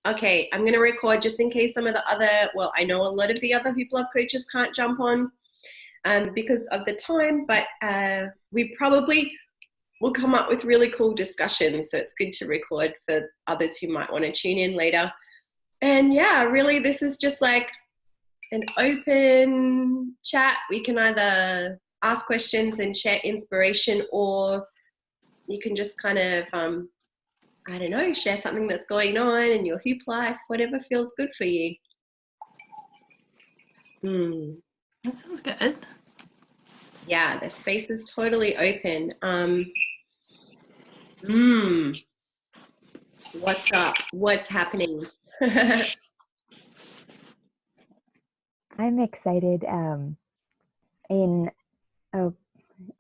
okay, I'm going to record just in case some of the other, well, I know a lot of the other Hoop Love coaches can't jump on because of the time, but we probably will come up with really cool discussions. So it's good to record for others who might want to tune in later. And yeah, really, this is just like an open chat. We can either ask questions and share inspiration, or you can just kind of, I don't know, share something that's going on in your hoop life, whatever feels good for you. That sounds good. Yeah, the space is totally open. What's up? What's happening? I'm excited.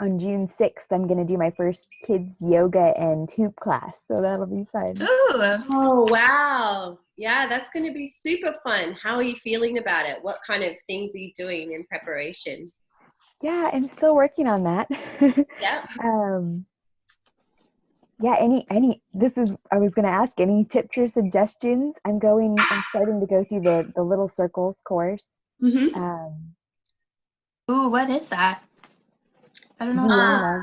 On June 6th, I'm going to do my first kids yoga and hoop class, so that'll be fun. Ooh. Oh, wow. Yeah, that's going to be super fun. How are you feeling about it? What kind of things are you doing in preparation? Yeah, I'm still working on that. Yeah. Yeah, I was going to ask, any tips or suggestions? I'm starting to go through the Little Circles course. Mm-hmm. Ooh, what is that? I don't know.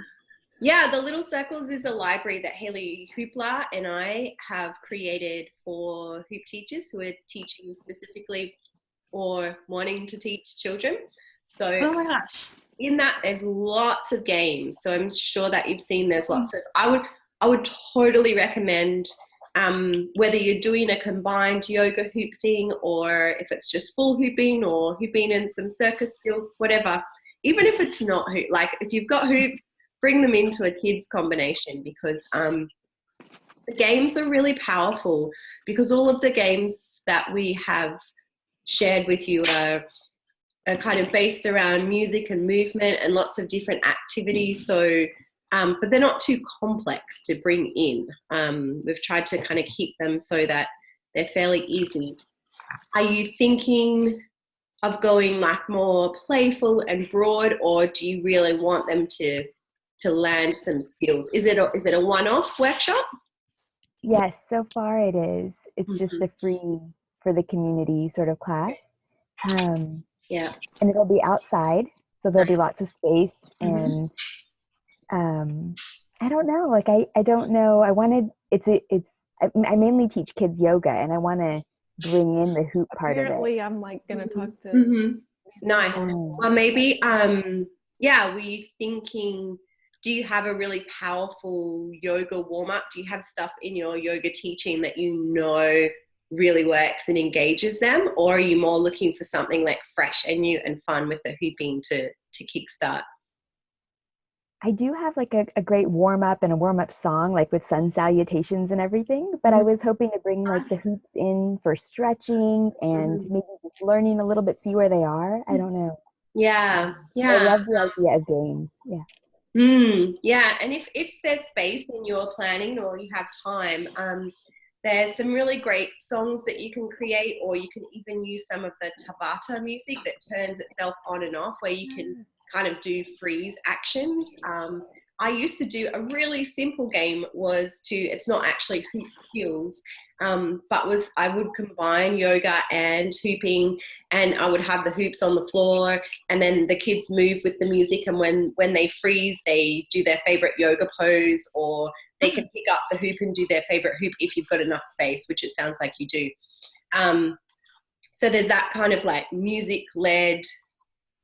Yeah, the Little Circles is a library that Haley Hoopla and I have created for hoop teachers who are teaching specifically or wanting to teach children. So Oh my gosh. in that, there's lots of games. So I'm sure that you've seen there's lots of, I would totally recommend whether you're doing a combined yoga hoop thing, or if it's just full hooping or hooping and some circus skills, whatever. Even if it's not hoop, like if you've got hoops, bring them into a kids combination, because the games are really powerful, because all of the games that we have shared with you are kind of based around music and movement and lots of different activities. So, but they're not too complex to bring in. We've tried to kind of keep them so that they're fairly easy. Are you thinking of going like more playful and broad, or do you really want them to land some skills? Is it a one-off workshop? Yes, so far it is. It's just a free for the community sort of class. Yeah. And it'll be outside, so there'll be lots of space. And I don't know, like I don't know. I mainly teach kids yoga, and I want to bring in the hoop part Apparently, of it. I'm like gonna talk to. Nice. Well, maybe were you thinking, do you have a really powerful yoga warm-up? Do you have stuff in your yoga teaching that you know really works and engages them, or are you more looking for something like fresh and new and fun with the hooping to kickstart? I do have like a great warm-up and a warm-up song, like with sun salutations and everything, but I was hoping to bring like the hoops in for stretching and maybe just learning a little bit, see where they are. I don't know. Yeah. I love the idea of games. Yeah, and if there's space in your planning or you have time, there's some really great songs that you can create, or you can even use some of the Tabata music that turns itself on and off, where you can kind of do freeze actions. I used to do a really simple game, it's not actually hoop skills, but I would combine yoga and hooping, and I would have the hoops on the floor, and then the kids move with the music, and when they freeze, they do their favorite yoga pose, or they can pick up the hoop and do their favorite hoop if you've got enough space, which it sounds like you do. So there's that kind of like music-led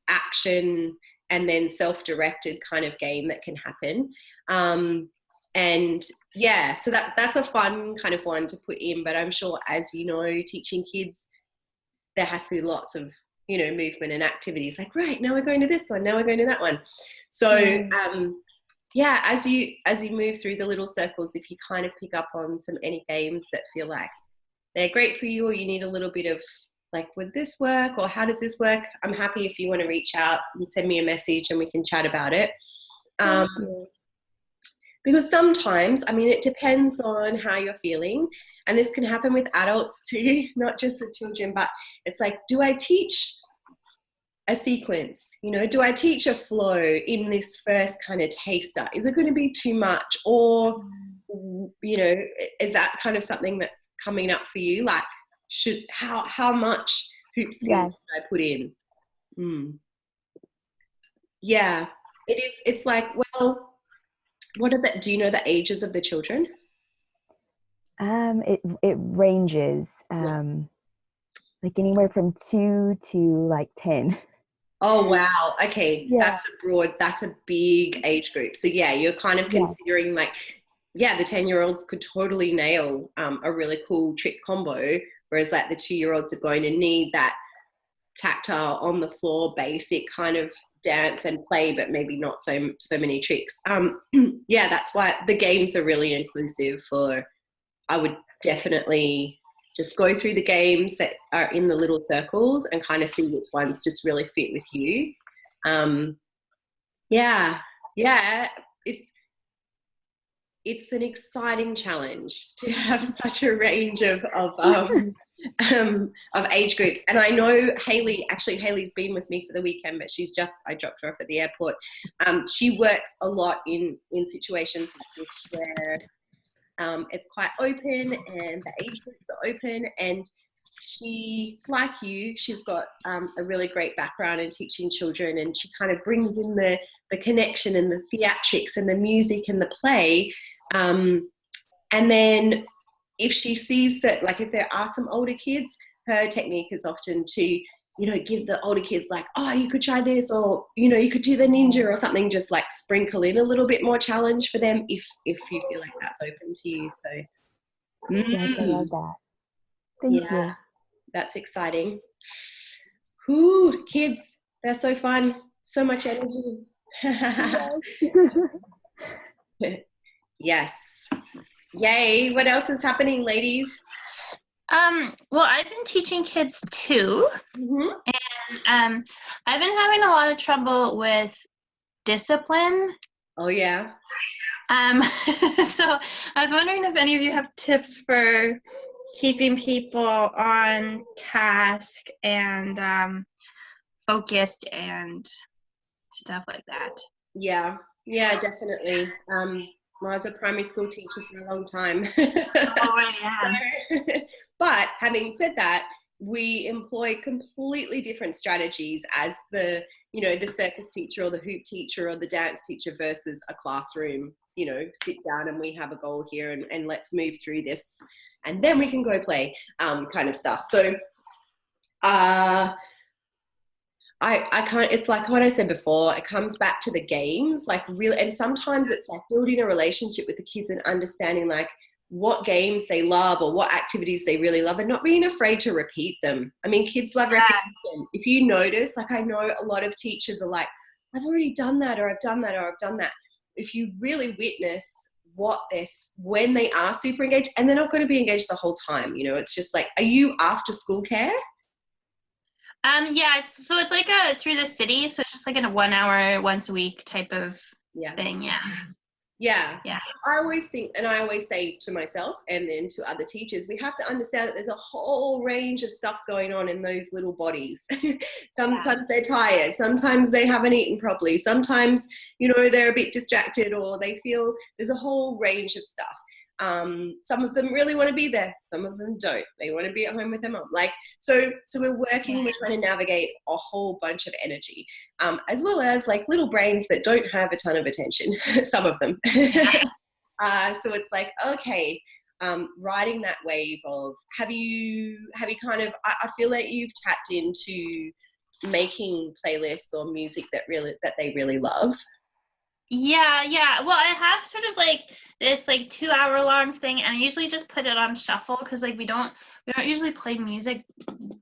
action and then self-directed kind of game that can happen. And yeah, so that's a fun kind of one to put in, but I'm sure, as you know, teaching kids, there has to be lots of, movement and activities, like, right, now we're going to this one, now we're going to that one. So yeah, as you move through the Little Circles, if you kind of pick up on any games that feel like they're great for you, or you need a little bit of like, would this work, or how does this work? I'm happy if you want to reach out and send me a message and we can chat about it. Because sometimes, it depends on how you're feeling, and this can happen with adults too, not just the children, but it's like, do I teach a sequence? Do I teach a flow in this first kind of taster? Is it going to be too much? Or, is that kind of something that coming up for you? Like, how much hoop skills should I put in? Yeah, it is. It's like, well, do you know the ages of the children? It ranges, like anywhere from 2 to like 10. Oh, wow. Okay. Yeah. That's a big age group. So yeah, you're kind of considering like, yeah, the 10-year-olds could totally nail a really cool trick combo, whereas like the 2-year-olds are going to need that tactile on the floor, basic kind of dance and play, but maybe not so many tricks. Yeah, that's why the games are really inclusive for, I would definitely just go through the games that are in the little circles and kind of see which ones just really fit with you. Yeah, it's an exciting challenge to have such a range of age groups. And I know Haley's been with me for the weekend, but I dropped her off at the airport. She works a lot in situations like this where it's quite open and the age groups are open, and she, like you, she's got a really great background in teaching children, and she kind of brings in the connection and the theatrics and the music and the play. And then if she sees that, like if there are some older kids, her technique is often to, give the older kids like, oh, you could try this, or, you could do the ninja or something, just like sprinkle in a little bit more challenge for them if you feel like that's open to you. So Yes, I love that. Thank you. That's exciting. Ooh, kids, they're so fun. So much energy. Yes. Yay. What else is happening, ladies? Well, I've been teaching kids too. Mm-hmm. And I've been having a lot of trouble with discipline. Oh, yeah. So I was wondering if any of you have tips for keeping people on task and focused and stuff like that. Yeah, definitely. I was a primary school teacher for a long time. Oh, yeah. But having said that, we employ completely different strategies as the circus teacher or the hoop teacher or the dance teacher versus a classroom, sit down and we have a goal here and let's move through this and then we can go play kind of stuff. So I can't, it's like what I said before, it comes back to the games, like really, and sometimes it's like building a relationship with the kids and understanding like what games they love or what activities they really love and not being afraid to repeat them. I mean, kids love repetition. If you notice, like I know a lot of teachers are like, I've already done that, or I've done that, or I've done that. If you really witness when they are super engaged, and they're not going to be engaged the whole time, it's just like, are you after school care? Yeah, so it's like through the city, so it's just like in a 1 hour, once a week type of thing. Yeah. So I always think, and I always say to myself and then to other teachers, we have to understand that there's a whole range of stuff going on in those little bodies. Sometimes they're tired, sometimes they haven't eaten properly, sometimes they're a bit distracted, or they feel there's a whole range of stuff. Some of them really want to be there, some of them don't, they want to be at home with their mom, so we're trying to navigate a whole bunch of energy, as well as like little brains that don't have a ton of attention, some of them. So it's like, okay, riding that wave of have you kind of, I feel like you've tapped into making playlists or music that they really love. Yeah. Well, I have sort of like this like 2 hour long thing, and I usually just put it on shuffle because like we don't usually play music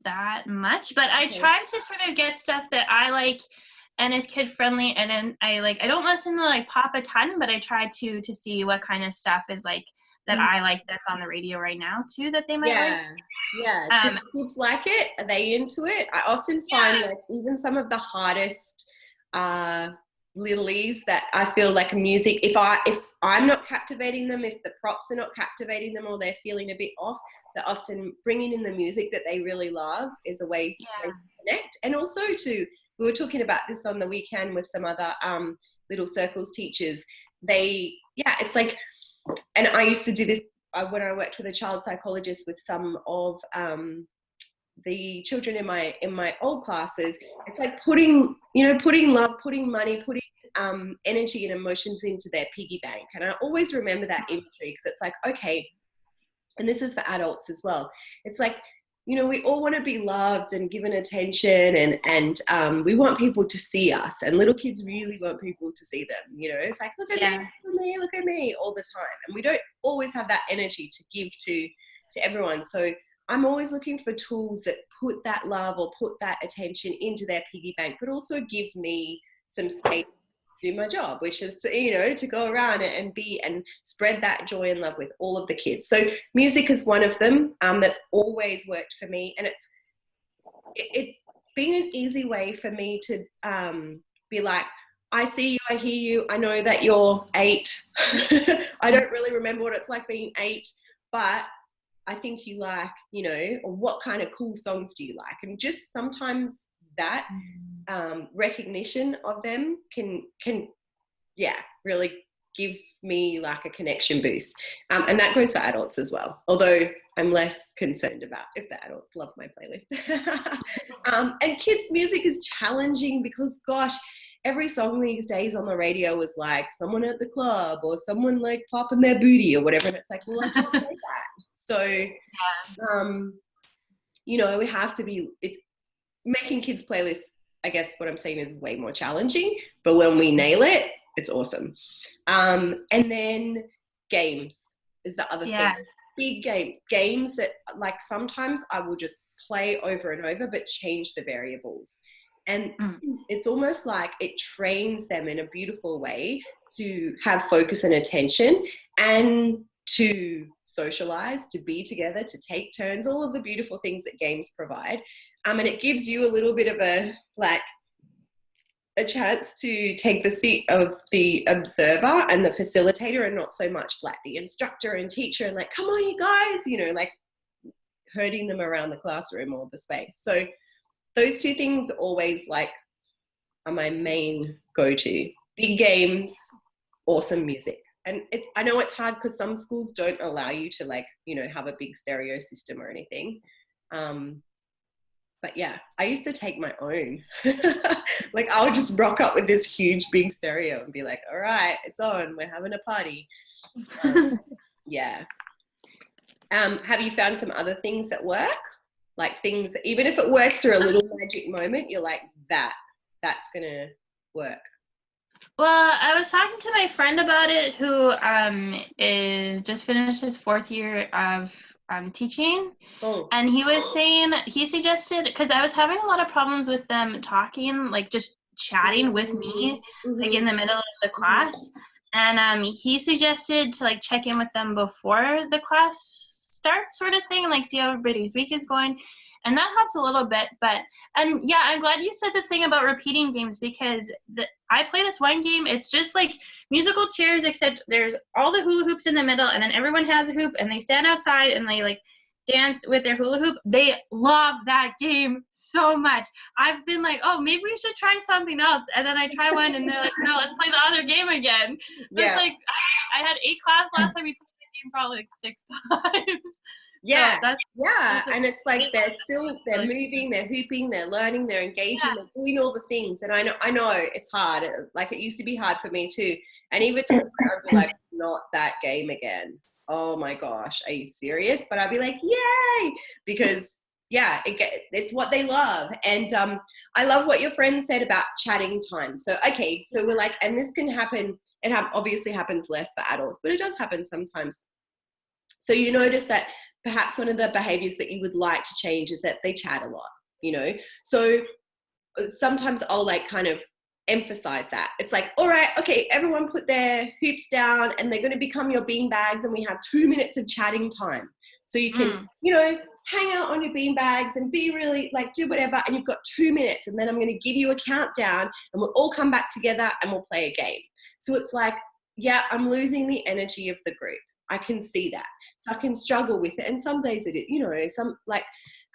that much, but I try to sort of get stuff that I like and is kid friendly, and then I don't listen to like pop a ton, but I try to see what kind of stuff is like that I like that's on the radio right now too that they might like. Yeah. Do the kids like it? Are they into it? I often find like even some of the hardest littlies that I feel like music, if I'm not captivating them, if the props are not captivating them, or they're feeling a bit off, that often bringing in the music that they really love is a way to connect. And also we were talking about this on the weekend with some other little circles teachers. It's like, and I used to do this when I worked with a child psychologist with some of the children in my old classes, it's like putting love, putting money, putting energy and emotions into their piggy bank. And I always remember that imagery, because it's like, okay, and this is for adults as well. It's like, we all want to be loved and given attention, and we want people to see us, and little kids really want people to see them. It's like, look at me, look at me all the time. And we don't always have that energy to give to everyone. So I'm always looking for tools that put that love or put that attention into their piggy bank, but also give me some space to do my job, which is to go around and be and spread that joy and love with all of the kids. So music is one of them that's always worked for me, and it's been an easy way for me to be like, I see you, I hear you, I know that you're 8. I don't really remember what it's like being 8, but I think you like, or what kind of cool songs do you like? And just sometimes that recognition of them can really give me like a connection boost. And that goes for adults as well, although I'm less concerned about if the adults love my playlist. And kids' music is challenging because, gosh, every song these days on the radio is like someone at the club or someone like popping their booty or whatever. And it's like, well, I can't play that. So, we have to be, making kids playlists, I guess what I'm saying is way more challenging, but when we nail it, it's awesome. And then games is the other thing. Big games that like sometimes I will just play over and over, but change the variables. And it's almost like it trains them in a beautiful way to have focus and attention, and to socialize, to be together, to take turns, all of the beautiful things that games provide. And it gives you a little bit of a chance to take the seat of the observer and the facilitator, and not so much like the instructor and teacher and like, come on, you guys, like herding them around the classroom or the space. So those two things always like are my main go-to. Big games, awesome music. And I know it's hard because some schools don't allow you to have a big stereo system or anything. But yeah, I used to take my own. Like I would just rock up with this huge big stereo and be like, all right, it's on, we're having a party. Yeah. Have you found some other things that work? Like things, even if it works through a little magic moment, you're like, that's gonna work. Well, I was talking to my friend about it, who just finished his 4th year of teaching, and he suggested, because I was having a lot of problems with them talking, like just chatting with me, like in the middle of the class, and he suggested to like check in with them before the class starts, sort of thing, and like see how everybody's week is going. And that helped a little bit, and yeah, I'm glad you said the thing about repeating games, because I play this one game, it's just like musical chairs, except there's all the hula hoops in the middle, and then everyone has a hoop, and they stand outside, and they like dance with their hula hoop. They love that game so much. I've been like, oh, maybe we should try something else, and then I try one, and they're like, no, let's play the other game again. Yeah. It's like, I had 8 class last time, we played the game probably like 6 times. Yeah, and it's like they're moving, they're hooping, they're learning, they're engaging, they're doing all the things. And I know it's hard. Like it used to be hard for me too. And even I'd be like, not that game again. Oh my gosh, are you serious? But I'd be like, yay, because it's what they love. And I love what your friend said about chatting time. So okay, so we're like, and this can happen. It obviously happens less for adults, but it does happen sometimes. So you notice that perhaps one of the behaviors that you would like to change is that they chat a lot, So sometimes I'll like kind of emphasize that. It's like, all right, okay, everyone put their hoops down and they're going to become your bean bags, and we have 2 minutes of chatting time. So you can, hang out on your bean bags and be really like, do whatever. And you've got 2 minutes, and then I'm going to give you a countdown, and we'll all come back together and we'll play a game. So it's like, yeah, I'm losing the energy of the group. I can see that. So I can struggle with it. And some days it is, some like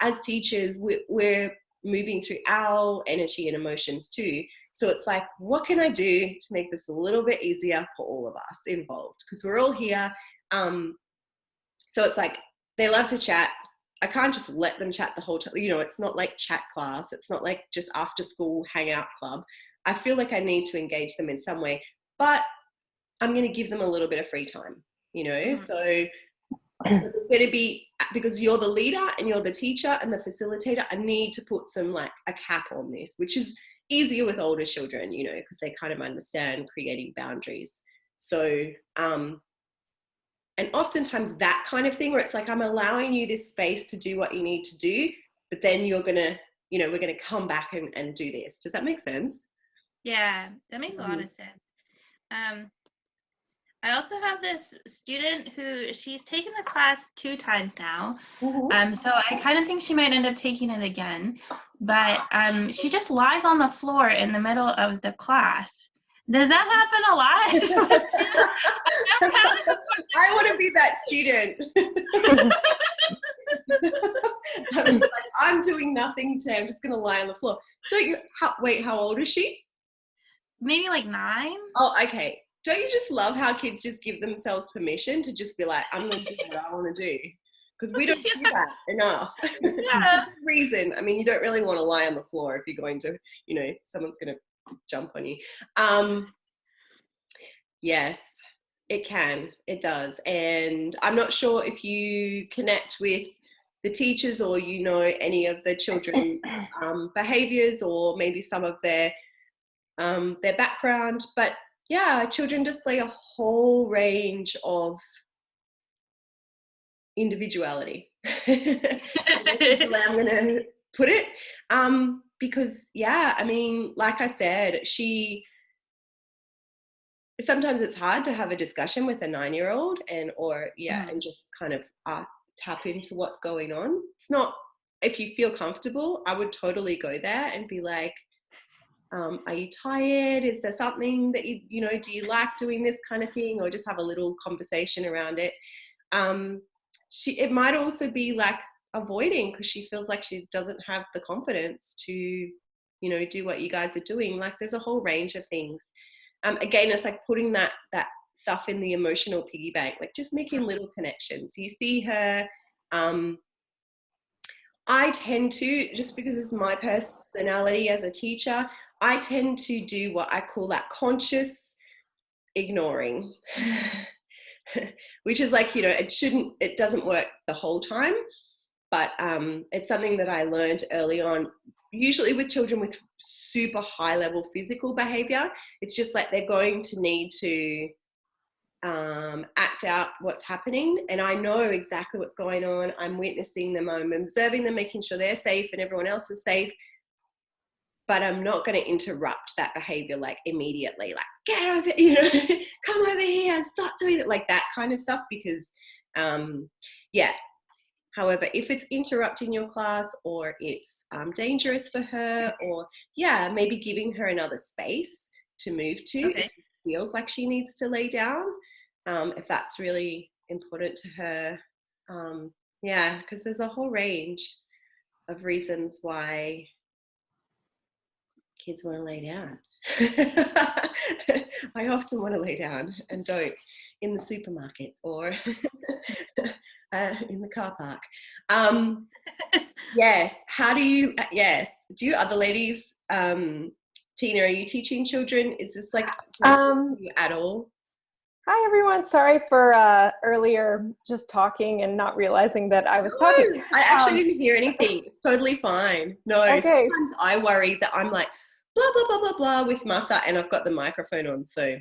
as teachers, we're moving through our energy and emotions too. So it's like, what can I do to make this a little bit easier for all of us involved? Because we're all here. So it's like, they love to chat. I can't just let them chat the whole time. You know, it's not like chat class. It's not like just after school hangout club. I feel like I need to engage them in some way, but I'm going to give them a little bit of free time, you know? Mm-hmm. So it's going to be, because you're the leader and you're the teacher and the facilitator, I need to put some like a cap on this, which is easier with older children, you know, because they kind of understand creating boundaries. So, and oftentimes that kind of thing where it's like, I'm allowing you this space to do what you need to do, but then you're going to, you know, we're going to come back and do this. Does that make sense? Yeah, that makes a lot of sense. I also have this student who she's taken the class 2 times now. So I kind of think she might end up taking it again. But she just lies on the floor in the middle of the class. Does that happen a lot? I want to be that student. I'm just like, I'm doing nothing today. I'm just going to lie on the floor. Don't you? Wait, how old is she? Maybe like 9. Oh, okay. Don't you just love how kids just give themselves permission to just be like, I'm going to do what I want to do? Because we don't do that enough. Yeah. Reason. I mean, you don't really want to lie on the floor if you're going to, you know, someone's going to jump on you. Yes, it can. It does. And I'm not sure if you connect with the teachers or you know any of the children's behaviors or maybe some of their background, but yeah, children display a whole range of individuality. This is the way I'm going to put it. Because yeah, I mean, like I said, sometimes it's hard to have a discussion with a 9-year-old and just kind of tap into what's going on. It's not, if you feel comfortable, I would totally go there and be like, are you tired? Is there something that you know, do you like doing this kind of thing? Or just have a little conversation around it. It might also be like avoiding because she feels like she doesn't have the confidence to, you know, do what you guys are doing. Like there's a whole range of things. Again, it's like putting that stuff in the emotional piggy bank, like just making little connections. You see her, I tend to, just because it's my personality as a teacher, I tend to do what I call that conscious ignoring, which is like, you know, it doesn't work the whole time, but it's something that I learned early on, usually with children with super high level physical behavior. It's just like they're going to need to act out what's happening, and I know exactly what's going on. I'm witnessing them, I'm observing them, making sure they're safe and everyone else is safe, but I'm not going to interrupt that behavior like immediately, like get over, you know, come over here and start doing it, like that kind of stuff, because yeah. However, if it's interrupting your class or it's dangerous for her, or yeah, maybe giving her another space to move to, if she feels like she needs to lay down, if that's really important to her. Yeah, because there's a whole range of reasons why kids want to lay down. I often want to lay down and don't, in the supermarket or in the car park. Yes. How do you, yes. Do you other ladies, Tina, are you teaching children? Is this like at all? Hi, everyone. Sorry for earlier just talking and not realizing that I was talking. I actually didn't hear anything. It's totally fine. No, okay. Sometimes I worry that I'm like, blah, blah, blah, blah, blah with Masa, and I've got the microphone on. So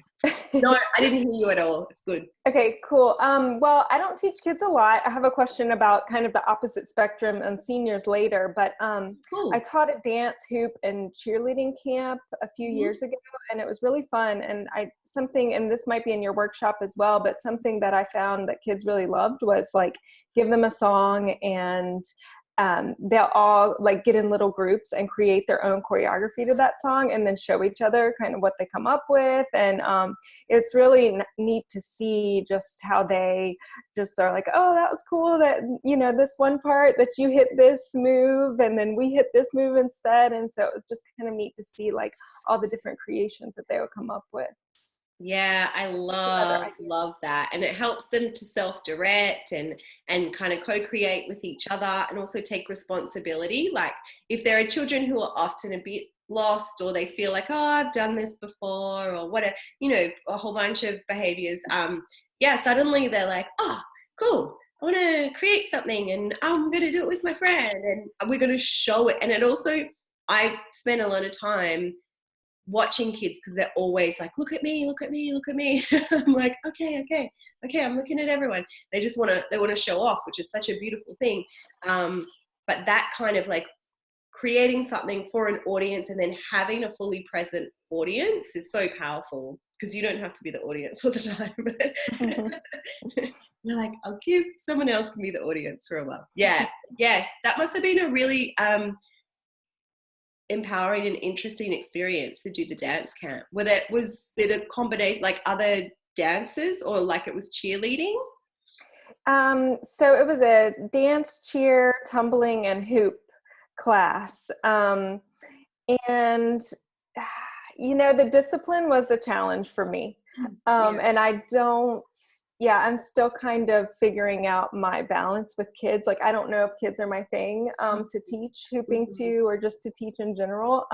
no, I didn't hear you at all. It's good. Okay, cool. Well, I don't teach kids a lot. I have a question about kind of the opposite spectrum and seniors later, but cool. I taught a dance, hoop, and cheerleading camp a few years ago, and it was really fun. And and this might be in your workshop as well, but something that I found that kids really loved was like give them a song and they'll all like get in little groups and create their own choreography to that song and then show each other kind of what they come up with. And it's really neat to see just how they just are like, oh, that was cool that, you know, this one part that you hit this move and then we hit this move instead. And so it was just kind of neat to see like all the different creations that they would come up with. Yeah, I love that. And it helps them to self-direct and kind of co-create with each other and also take responsibility. Like if there are children who are often a bit lost or they feel like, oh, I've done this before or whatever, you know, a whole bunch of behaviors. Yeah, suddenly they're like, oh, cool. I want to create something and I'm going to do it with my friend and we're going to show it. And it also, I spend a lot of time watching kids because they're always like, look at me, look at me, look at me. I'm like, okay, I'm looking at everyone. They just want to show off, which is such a beautiful thing. But that kind of like creating something for an audience and then having a fully present audience is so powerful because you don't have to be the audience all the time. You're like, I'll give someone else to be the audience for a while. Yeah, yes, that must have been a really empowering and interesting experience to do the dance camp. Was it a combination like other dancers or like it was cheerleading? So it was a dance, cheer, tumbling, and hoop class. And you know, the discipline was a challenge for me. And I'm still kind of figuring out my balance with kids. Like, I don't know if kids are my thing to teach hooping to, or just to teach in general.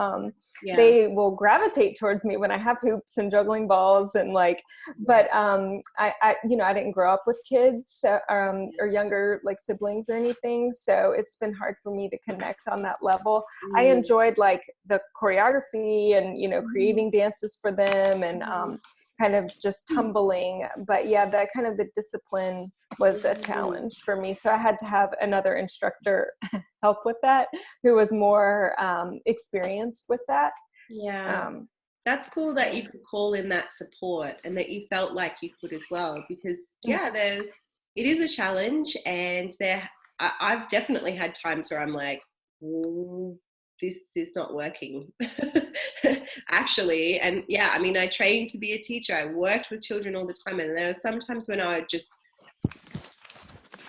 They will gravitate towards me when I have hoops and juggling balls and like, but I didn't grow up with kids or younger like siblings or anything. So it's been hard for me to connect on that level. I enjoyed like the choreography and, you know, creating dances for them and, kind of just tumbling, but yeah, that kind of the discipline was a challenge for me. So I had to have another instructor help with that, who was more experienced with that. Yeah, that's cool that you could call in that support and that you felt like you could as well, because it is a challenge, and I've definitely had times where I'm like, this is not working actually. And yeah, I mean, I trained to be a teacher. I worked with children all the time, and there were some times when I just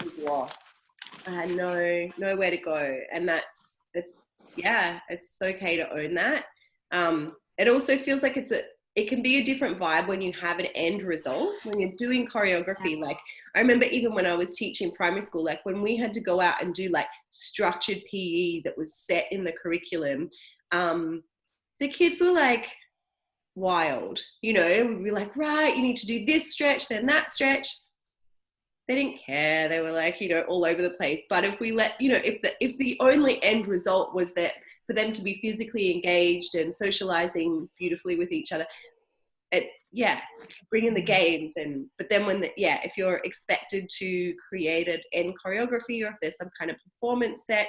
was lost. I had nowhere to go, and it's okay to own that. It also feels like it can be a different vibe when you have an end result, when you're doing choreography. Like I remember even when I was teaching primary school, like when we had to go out and do like structured PE that was set in the curriculum, the kids were like wild, you know, we'd be like, right, you need to do this stretch, then that stretch. They didn't care. They were like, you know, all over the place. But if we let, you know, if the only end result was that for them to be physically engaged and socializing beautifully with each other, bring in the games. But then if you're expected to create an end choreography, or if there's some kind of performance set,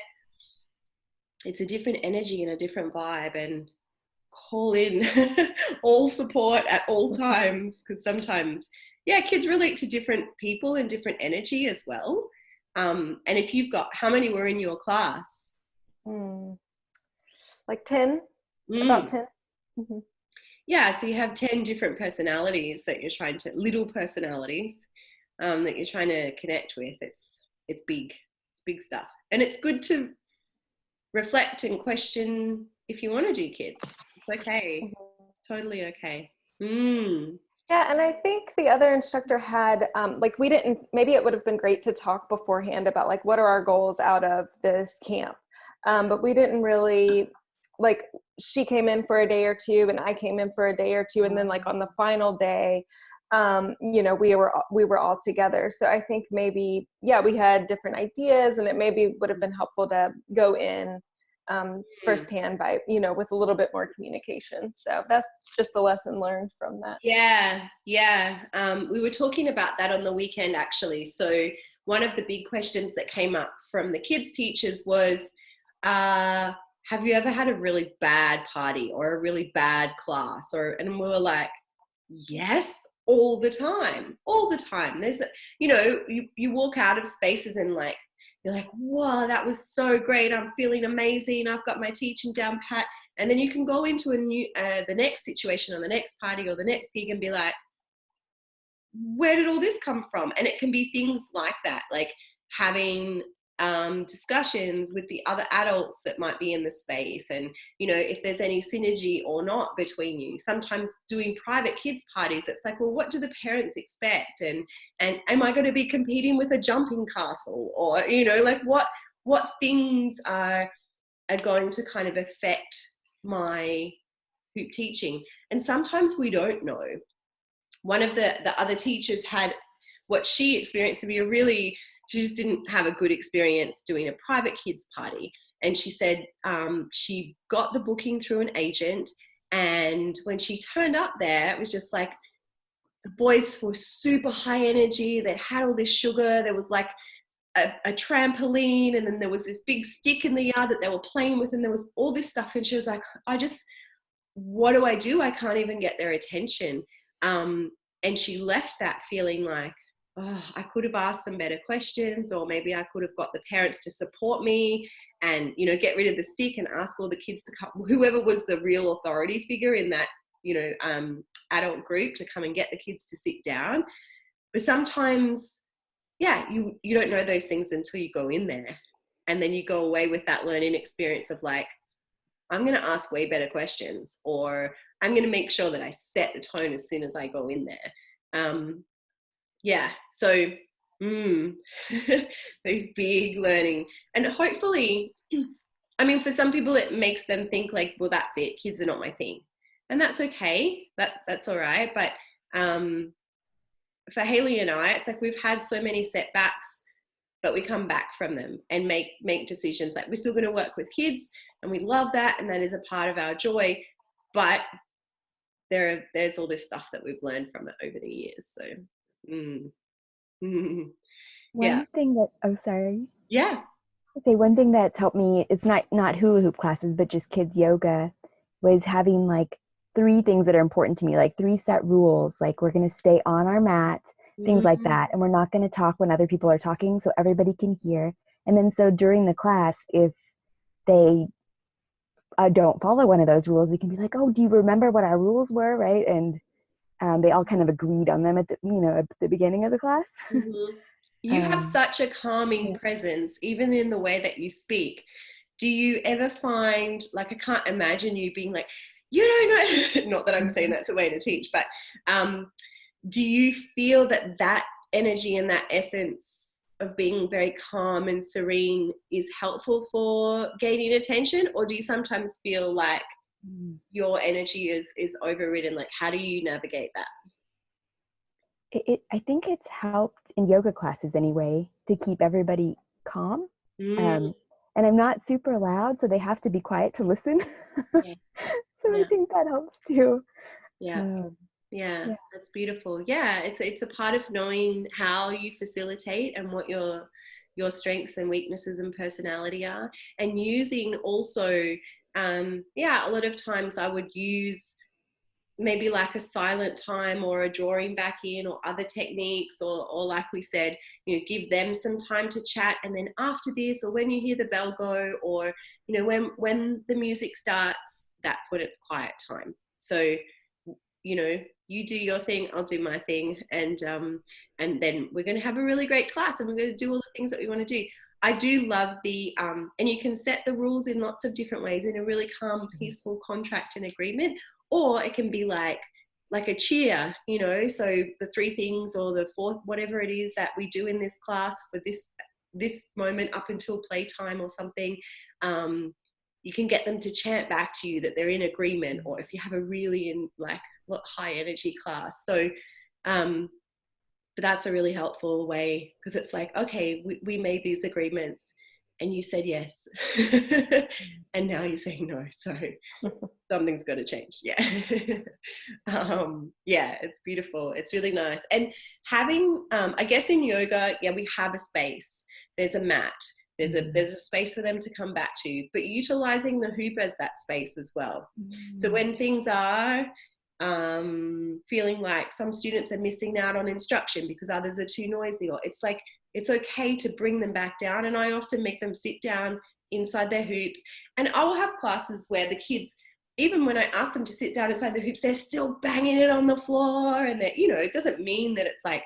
it's a different energy and a different vibe. And call in all support at all times, because sometimes kids relate to different people and different energy as well. And if you've got, how many were in your class? Like 10, about 10. Yeah, so you have 10 different personalities that you're trying to, little personalities that you're trying to connect with. It's big stuff. And it's good to reflect and question if you want to do kids. It's okay. It's totally okay. Yeah, and I think the other instructor had, maybe it would have been great to talk beforehand about like, what are our goals out of this camp? But we didn't really, like, she came in for a day or two and I came in for a day or two. And then like on the final day, you know, we were all together. So I think maybe, we had different ideas, and it maybe would have been helpful to go in firsthand by, you know, with a little bit more communication. So that's just a lesson learned from that. We were talking about that on the weekend, actually. So one of the big questions that came up from the kids teachers was, have you ever had a really bad party or a really bad class? And we were like, yes, all the time. There's, you know, you walk out of spaces and like, you're like, wow, that was so great. I'm feeling amazing. I've got my teaching down pat. And then you can go into the next situation or the next party or the next gig and be like, where did all this come from? And it can be things like that, like having discussions with the other adults that might be in the space, and if there's any synergy or not between you. Sometimes doing private kids parties, it's like, well, what do the parents expect, and am I going to be competing with a jumping castle, or like what things are going to kind of affect my hoop teaching. And sometimes we don't know. One of the other teachers had what she experienced to be she just didn't have a good experience doing a private kids party. And she said she got the booking through an agent, and when she turned up there, it was just like the boys were super high energy. They had all this sugar. There was like a trampoline, and then there was this big stick in the yard that they were playing with, and there was all this stuff. And she was like, what do? I can't even get their attention. And she left that feeling like, oh, I could have asked some better questions, or maybe I could have got the parents to support me and, get rid of the stick and ask all the kids to come, whoever was the real authority figure in that, adult group, to come and get the kids to sit down. But sometimes, you don't know those things until you go in there, and then you go away with that learning experience of like, I'm going to ask way better questions, or I'm going to make sure that I set the tone as soon as I go in there. So those big learning, and hopefully, for some people it makes them think like, well, that's it, kids are not my thing, and that's okay, that's all right. But for Haley and I, it's like we've had so many setbacks, but we come back from them and make decisions. Like, we're still going to work with kids, and we love that, and that is a part of our joy, but there's all this stuff that we've learned from it over the years. So One thing that one thing that's helped me, it's not hula hoop classes, but just kids yoga, was having like 3 things that are important to me, like 3 set rules, like we're going to stay on our mat, things like that, and we're not going to talk when other people are talking so everybody can hear. And then so during the class, if they don't follow one of those rules, we can be like, oh, do you remember what our rules were, right? And they all kind of agreed on them at the beginning of the class. You have such a calming presence, even in the way that you speak. Do you ever find, like, I can't imagine you being like, you don't know, not that I'm saying that's a way to teach, but do you feel that energy and that essence of being very calm and serene is helpful for gaining attention? Or do you sometimes feel like your energy is overridden? Like, how do you navigate that? I think it's helped in yoga classes anyway to keep everybody calm. And I'm not super loud, so they have to be quiet to listen. So I think that helps too. That's beautiful. It's a part of knowing how you facilitate and what your strengths and weaknesses and personality are, and using also a lot of times I would use maybe like a silent time or a drawing back in or other techniques, or like we said, give them some time to chat, and then after this, or when you hear the bell go, or when the music starts, that's when it's quiet time. So you do your thing, I'll do my thing, and then we're going to have a really great class, and we're going to do all the things that we want to do. I do love the and you can set the rules in lots of different ways, in a really calm, peaceful contract and agreement, or it can be like a cheer, so the 3 things or the 4th, whatever it is that we do in this class for this moment up until playtime or something. You can get them to chant back to you that they're in agreement, or if you have a really high energy class. So but that's a really helpful way, because it's like, okay, we made these agreements and you said yes and now you're saying no, so something's got to change. It's beautiful, it's really nice. And having I guess in yoga, we have a space, there's a mat, there's a space for them to come back to, but utilizing the hoop as that space as well. So when things are feeling like some students are missing out on instruction because others are too noisy, or it's like, it's okay to bring them back down. And I often make them sit down inside their hoops, and I will have classes where the kids, even when I ask them to sit down inside the hoops, they're still banging it on the floor, and that, it doesn't mean that it's like,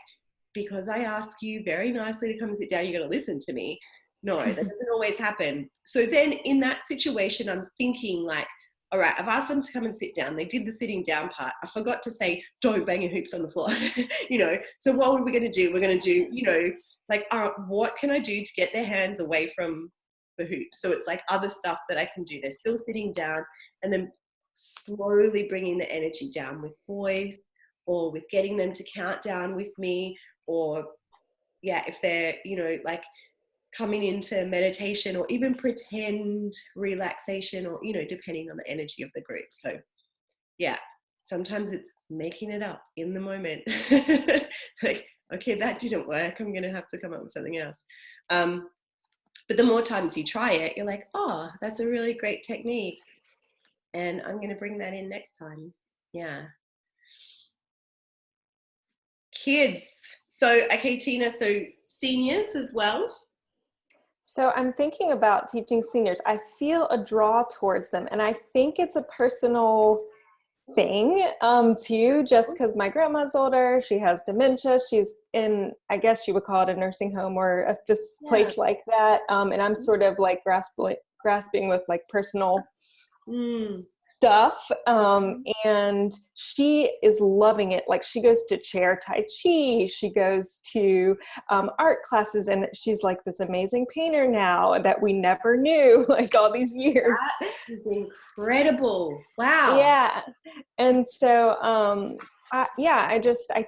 because I ask you very nicely to come and sit down, you're going to listen to me. No, that doesn't always happen. So then in that situation, I'm thinking like, all right, I've asked them to come and sit down. They did the sitting down part. I forgot to say, don't bang your hoops on the floor, you know. So what are we going to do? We're going to do, you know, like, what can I do to get their hands away from the hoops? So it's like other stuff that I can do. They're still sitting down, and then slowly bringing the energy down with voice, or with getting them to count down with me, or yeah, if they're, you know, like coming into meditation or even pretend relaxation, or, you know, depending on the energy of the group. So yeah, sometimes it's making it up in the moment. Like, okay, that didn't work, I'm gonna have to come up with something else. But the more times you try it, you're like, oh, that's a really great technique, and I'm gonna bring that in next time. Yeah. Kids. So okay, Tina, so seniors as well? So I'm thinking about teaching seniors. I feel a draw towards them, and I think it's a personal thing too, just because my grandma's older, she has dementia, she's in, I guess you would call it a nursing home or this place like that, and I'm sort of like grasping with like personal stuff, and she is loving it. Like, she goes to chair Tai Chi, she goes to art classes, and she's like this amazing painter now that we never knew, like all these years. That is incredible. Wow. Yeah. And so I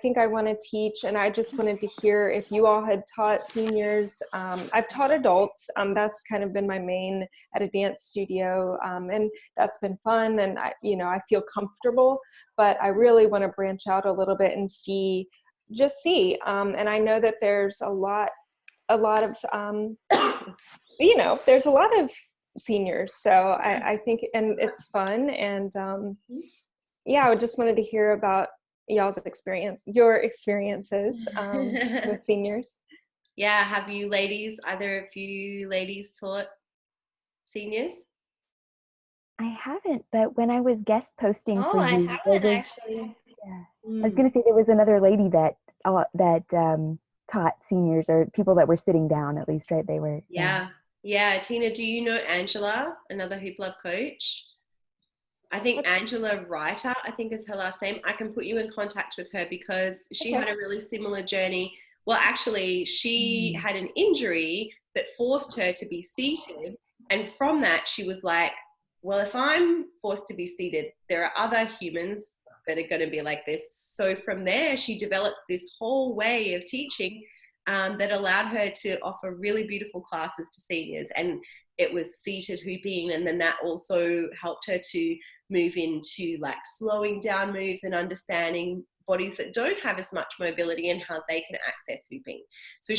think I want to teach, and I just wanted to hear if you all had taught seniors. I've taught adults. That's kind of been my main at a dance studio, and that's been fun, and I feel comfortable, but I really want to branch out a little bit and see. And I know that there's a lot of there's a lot of seniors, so I think, and it's fun, and I just wanted to hear about your experiences with seniors. Yeah, have you ladies, either of you ladies, taught seniors? I haven't, but when I was guest posting for I you, haven't actually. Yeah, I was going to say there was another lady that taught seniors, or people that were sitting down, at least, right? They were. Yeah. Tina, do you know Angela, another Hoop Love coach? I think Angela Reiter, I think is her last name. I can put you in contact with her, because she had a really similar journey. Well, actually, she had an injury that forced her to be seated. And from that, she was like, well, if I'm forced to be seated, there are other humans that are going to be like this. So from there, she developed this whole way of teaching that allowed her to offer really beautiful classes to seniors. And it was seated hooping. And then that also helped her to move into like slowing down moves and understanding bodies that don't have as much mobility and how they can access hooping. So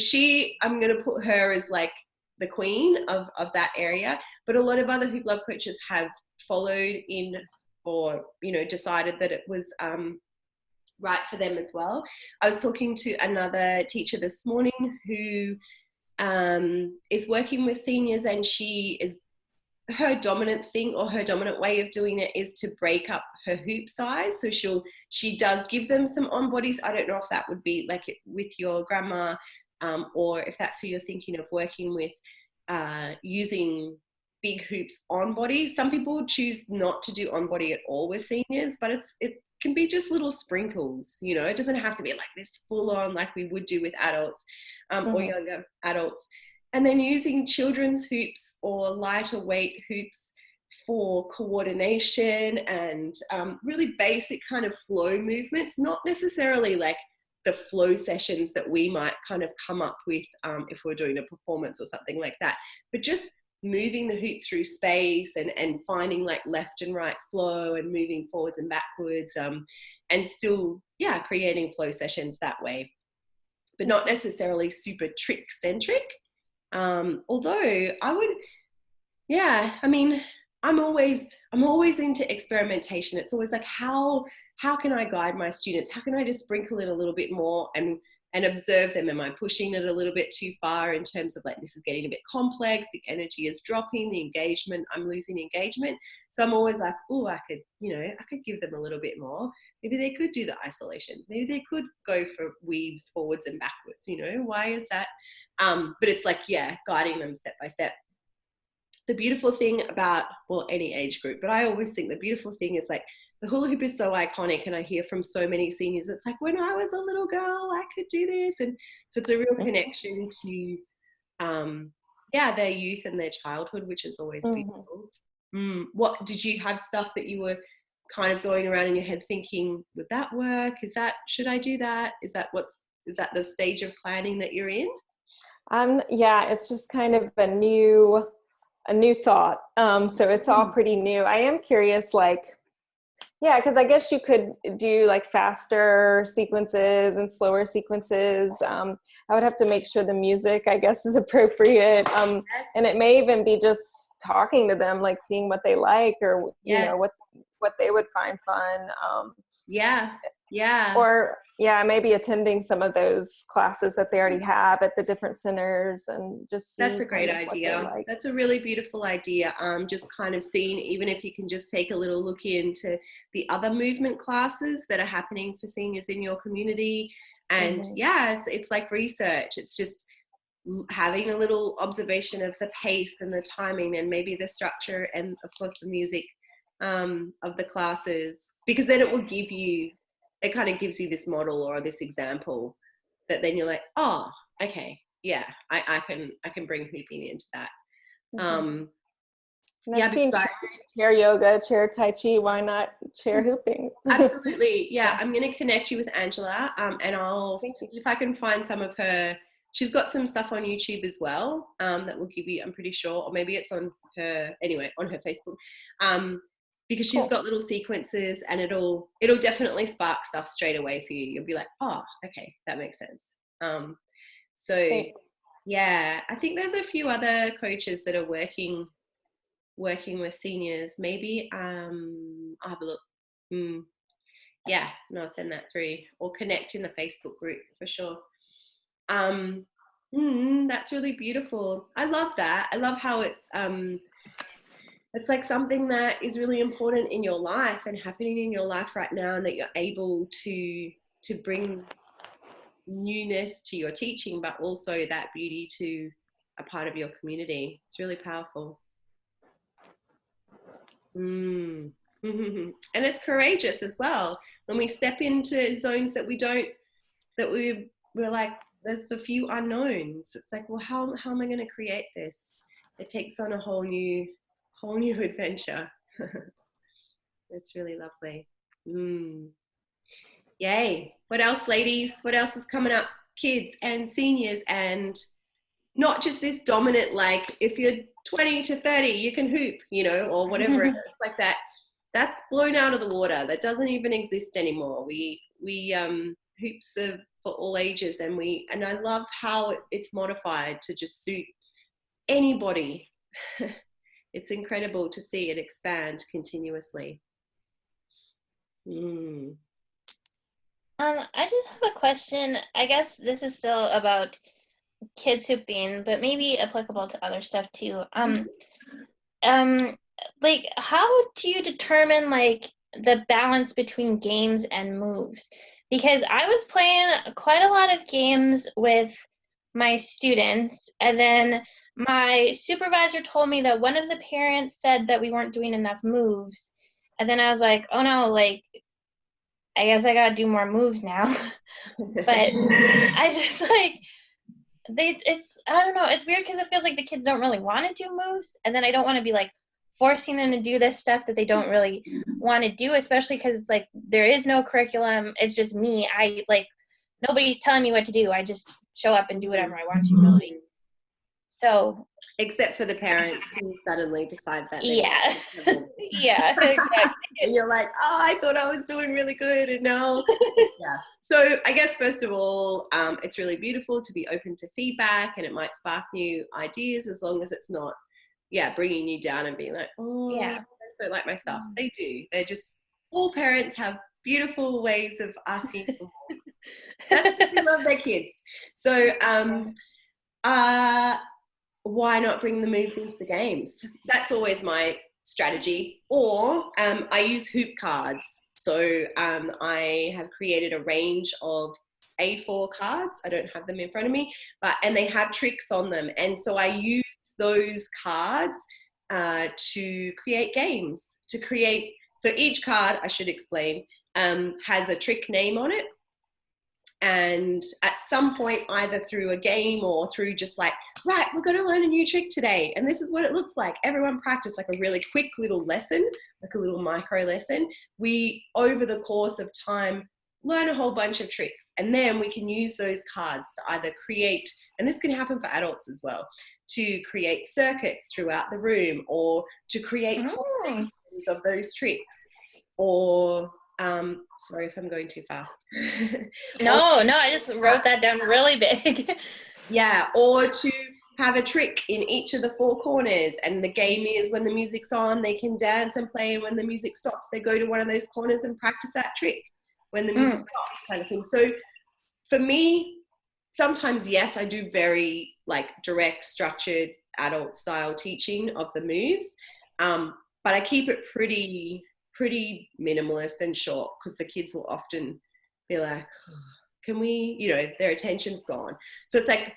I'm going to put her as like the queen of that area. But a lot of other Hoop Love coaches have followed in, or, you know, decided that it was right for them as well. I was talking to another teacher this morning who is working with seniors, and her dominant thing, or her dominant way of doing it, is to break up her hoop size. So she does give them some on bodies. I don't know if that would be like with your grandma, or if that's who you're thinking of working with, using big hoops on body. Some people choose not to do on body at all with seniors, but it can be just little sprinkles, you know. It doesn't have to be like this full on like we would do with adults, or younger adults. And then using children's hoops or lighter weight hoops for coordination and really basic kind of flow movements, not necessarily like the flow sessions that we might kind of come up with if we're doing a performance or something like that, but just moving the hoop through space and finding like left and right flow and moving forwards and backwards, and still, creating flow sessions that way, but not necessarily super trick centric. Although I'm always into experimentation. It's always like, how can I guide my students? How can I just sprinkle it a little bit more and observe them? Am I pushing it a little bit too far in terms of like, this is getting a bit complex, the energy is dropping, the engagement, I'm losing engagement. So I'm always like, oh, I could give them a little bit more. Maybe they could do the isolation. Maybe they could go for weaves forwards and backwards, you know. Why is that But it's like, yeah, guiding them step by step. The beautiful thing about, well, any age group, but I always think the beautiful thing is like the hula hoop is so iconic, and I hear from so many seniors, it's like, when I was a little girl, I could do this. And so it's a real connection to, their youth and their childhood, which is always beautiful. What did you have stuff that you were kind of going around in your head thinking, would that work? Should I do that? Is that the stage of planning that you're in? Yeah, it's just kind of a new thought. So it's all pretty new. I am curious, because I guess you could do like faster sequences and slower sequences. I would have to make sure the music, I guess, is appropriate. And it may even be just talking to them, like seeing what they like, or you know what they would find fun. Or maybe attending some of those classes that they already have at the different centers, and just see. That's a great idea. Like. That's a really beautiful idea. Just kind of seeing, even if you can just take a little look into the other movement classes that are happening for seniors in your community. And it's like research. It's just having a little observation of the pace and the timing and maybe the structure and of course the music of the classes, because then it kind of gives you this model or this example that then you're like, oh, okay, yeah, I can bring hooping into that. And I've seen chair yoga, chair tai chi, why not chair hooping? Absolutely, yeah. I'm going to connect you with Angela, and I'll see if I can find some of her. She's got some stuff on YouTube as well that will give you, I'm pretty sure, or maybe it's on her Facebook. Because she's got little sequences, and it'll definitely spark stuff straight away for you. You'll be like, oh, okay, that makes sense. Thanks. Yeah, I think there's a few other coaches that are working with seniors. Maybe I'll have a look. Yeah, and I'll send that through, or connect in the Facebook group for sure. That's really beautiful. I love that. I love how it's like something that is really important in your life and happening in your life right now, and that you're able to bring newness to your teaching, but also that beauty to a part of your community. It's really powerful. And it's courageous as well. When we step into zones that we're like, there's a few unknowns. It's like, well, how am I going to create this? It takes on a whole new adventure. It's really lovely. Yay. What else, ladies? What else is coming up? Kids and seniors, and not just this dominant, like, if you're 20 to 30, you can hoop, or whatever it is like that. That's blown out of the water. That doesn't even exist anymore. We hoops are for all ages, and I love how it's modified to just suit anybody. It's incredible to see it expand continuously. I just have a question. I guess this is still about kids hooping, but maybe applicable to other stuff too. Like, how do you determine like the balance between games and moves? Because I was playing quite a lot of games with my students, and then my supervisor told me that one of the parents said that we weren't doing enough moves. And then I was like, oh no, like, I guess I gotta do more moves now. But I just like, I don't know, it's weird because it feels like the kids don't really want to do moves. And then I don't want to be like forcing them to do this stuff that they don't really want to do, especially because it's like, there is no curriculum. It's just me. Nobody's telling me what to do. I just show up and do whatever I want to, really. So, except for the parents who suddenly decide that. Yeah. Exactly. And you're like, oh, I thought I was doing really good, and now, yeah. So I guess first of all, it's really beautiful to be open to feedback, and it might spark new ideas, as long as it's not, bringing you down and being like, oh, I don't like my stuff. They do. They're just, all parents have beautiful ways of asking for more. That's because they love their kids. So, why not bring the moves into the games? That's always my strategy. Or I use hoop cards. So I have created a range of A4 cards. I don't have them in front of me, and they have tricks on them. And so I use those cards to create games, so each card, I should explain, has a trick name on it. And at some point, either through a game or through just like, right, we're going to learn a new trick today, and this is what it looks like. Everyone practice like a really quick little lesson, like a little micro lesson. We, over the course of time, learn a whole bunch of tricks, and then we can use those cards to either create, and this can happen for adults as well, to create circuits throughout the room, or to create combinations of those tricks, or sorry if I'm going too fast. No, I just wrote that down really big. Yeah, or to have a trick in each of the four corners, and the game is when the music's on, they can dance and play, and when the music stops, they go to one of those corners and practice that trick when the music stops, kind of thing. So for me, sometimes, yes, I do very like direct, structured, adult style teaching of the moves, but I keep it pretty minimalist and short, because the kids will often be like, oh, can we, their attention's gone. So it's like,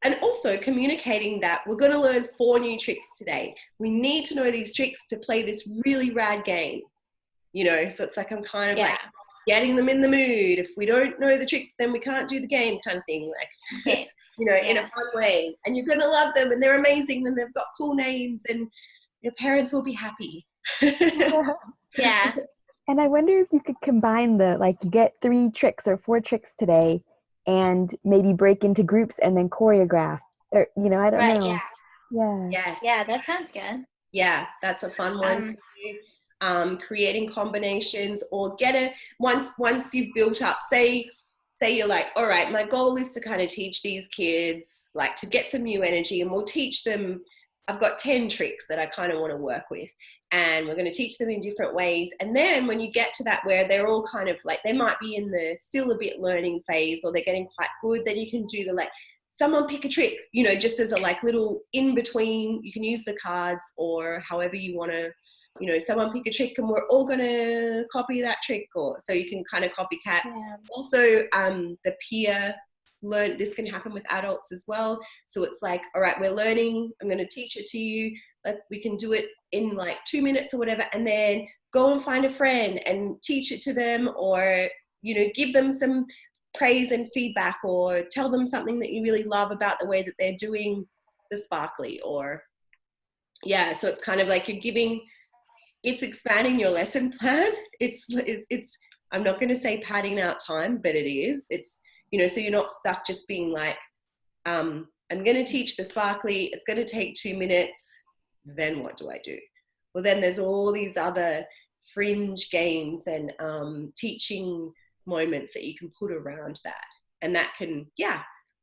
and also communicating that we're going to learn 4 new tricks today. We need to know these tricks to play this really rad game, so it's like, I'm kind of like getting them in the mood. If we don't know the tricks, then we can't do the game, kind of thing, like, in a fun way. And you're going to love them, and they're amazing, and they've got cool names, and your parents will be happy. Yeah. And I wonder if you could combine you get 3 tricks or 4 tricks today, and maybe break into groups and then choreograph, or I don't know. Yeah. Yes. Yeah, that sounds good. Yeah, that's a fun one to do. Creating combinations, or once you've built up, say you're like, all right, my goal is to kind of teach these kids, like, to get some new energy, and we'll teach them, I've got 10 tricks that I kind of want to work with, and we're going to teach them in different ways. And then when you get to that where they're all kind of like, they might be in the still a bit learning phase, or they're getting quite good, then you can do the someone pick a trick, just as a little in between. You can use the cards, or however you want to, someone pick a trick and we're all going to copy that trick, or so you can kind of copycat. Yeah. Also, the peer learn, this can happen with adults as well. So it's like, all right, we're learning, I'm going to teach it to you, we can do it in 2 minutes or whatever, and then go and find a friend and teach it to them, or give them some praise and feedback, or tell them something that you really love about the way that they're doing the sparkly, or so it's kind of like it's expanding your lesson plan. It's I'm not going to say padding out time, but it is. It's so you're not stuck just being like, I'm going to teach the sparkly, it's going to take 2 minutes, then what do I do? Well, then there's all these other fringe games and teaching moments that you can put around that. And that can,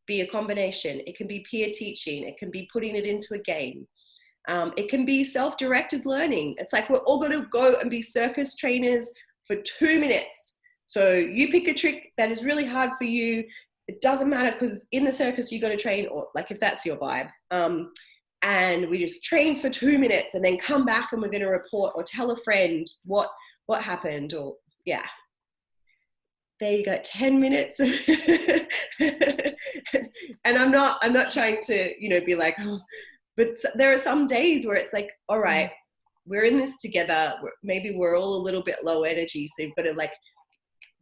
be a combination. It can be peer teaching. It can be putting it into a game. It can be self-directed learning. It's like, we're all going to go and be circus trainers for 2 minutes. So you pick a trick that is really hard for you. It doesn't matter, because in the circus you got to train, or if that's your vibe. And we just train for 2 minutes, and then come back and we're going to report or tell a friend what happened, or there you go, 10 minutes. And I'm not trying to be like, oh, but there are some days where it's like, all right, we're in this together. Maybe we're all a little bit low energy, so you've got to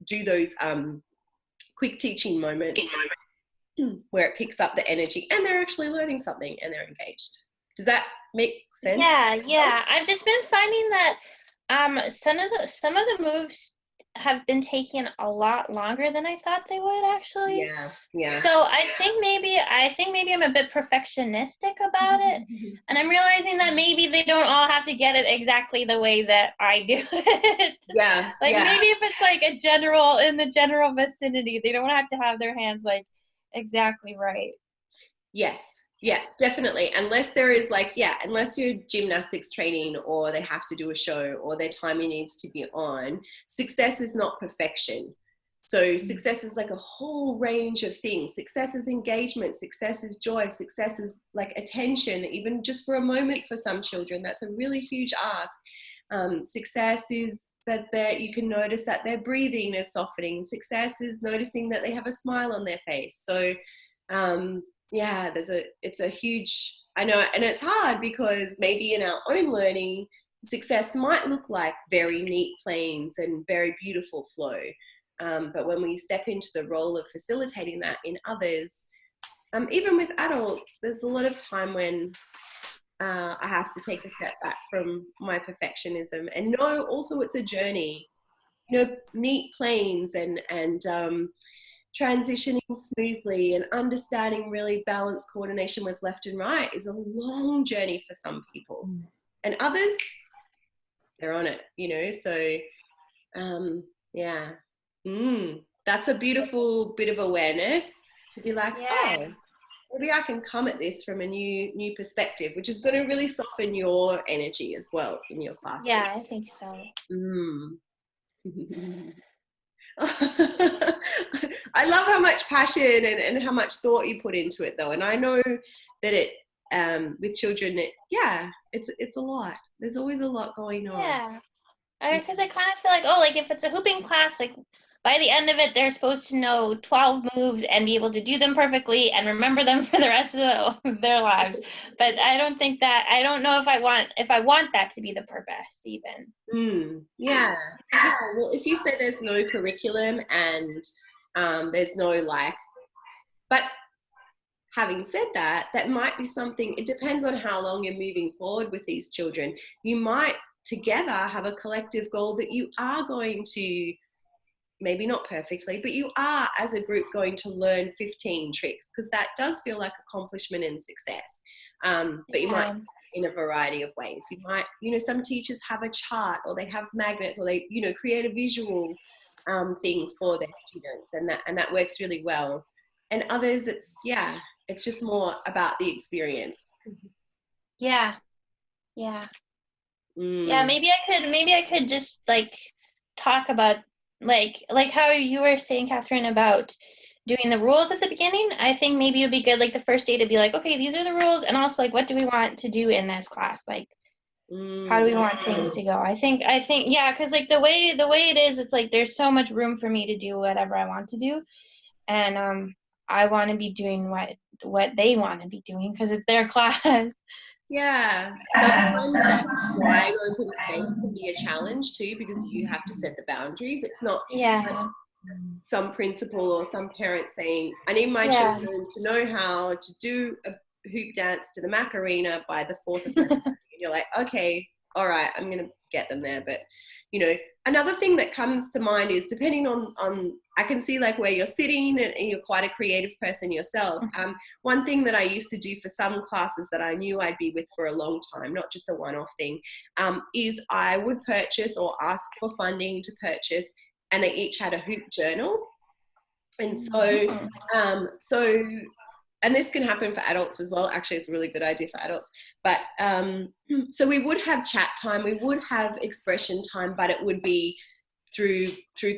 do those quick teaching moments where it picks up the energy, and they're actually learning something and they're engaged. Does that make sense? Yeah. I've just been finding that some of the moves have been taking a lot longer than I thought they would, actually. Yeah. So I think maybe I'm a bit perfectionistic about it, and I'm realizing that maybe they don't all have to get it exactly the way that I do it. Yeah. Maybe if it's in the general vicinity, they don't have to have their hands exactly right. Yes. Yeah, definitely. Unless there is unless you're gymnastics training, or they have to do a show, or their timing needs to be on, success is not perfection. So success is a whole range of things. Success is engagement, success is joy, success is attention, even just for a moment for some children. That's a really huge ask. Success is that you can notice that their breathing is softening. Success is noticing that they have a smile on their face. So yeah, it's a huge, I know, and it's hard because maybe in our own learning, success might look like very neat planes and very beautiful flow. But when we step into the role of facilitating that in others, even with adults, there's a lot of time when I have to take a step back from my perfectionism and know also it's a journey. You know, neat planes and transitioning smoothly and understanding really balanced coordination with left and right is a long journey for some people. And others, they're on it, you know, so yeah. That's a beautiful bit of awareness to be like, oh, maybe I can come at this from a new perspective, which is going to really soften your energy as well in your class. Yeah, I think so. I love how much passion and how much thought you put into it, though, and I know that it with children, it's a lot. There's always a lot going on. Yeah, because I kind of feel like, oh, like if it's a hooping class, like by the end of it, they're supposed to know 12 moves and be able to do them perfectly and remember them for the rest of their lives. But I don't think that, I don't know if I want that to be the purpose even. Yeah. Well, if you say there's no curriculum and there's no but having said that, that might be something, it depends on how long you're moving forward with these children. You might together have a collective goal that you are going to, maybe not perfectly, but you are as a group going to learn 15 tricks, because that does feel like accomplishment and success. But you might in a variety of ways. You might, you know, some teachers have a chart or they have magnets or they, you know, create a visual thing for their students, and that works really well. And others, it's just more about the experience. Yeah. Maybe I could just like talk about like how you were saying, Catherine, about doing the rules at the beginning. I think maybe it would be good, like the first day, to be like, okay, these are the rules, and also like, what do we want to do in this class? Like, how do we want things to go? I think, yeah, because like the way it is, it's like there's so much room for me to do whatever I want to do, and I want to be doing what they want to be doing because it's their class. Yeah, sometimes that wide open space can be a challenge too, because you have to set the boundaries. It's not like some principal or some parent saying, I need my children to know how to do a hoop dance to the Macarena by the 4th of February. You're like, okay, all right, I'm going to get them there. But, you know, another thing that comes to mind is depending on I can see like where you're sitting and you're quite a creative person yourself. One thing that I used to do for some classes that I knew I'd be with for a long time, not just a one-off thing, is I would purchase or ask for funding to purchase, and they each had a hoop journal. And so, and this can happen for adults as well. Actually, it's a really good idea for adults. But so we would have chat time, we would have expression time, but it would be through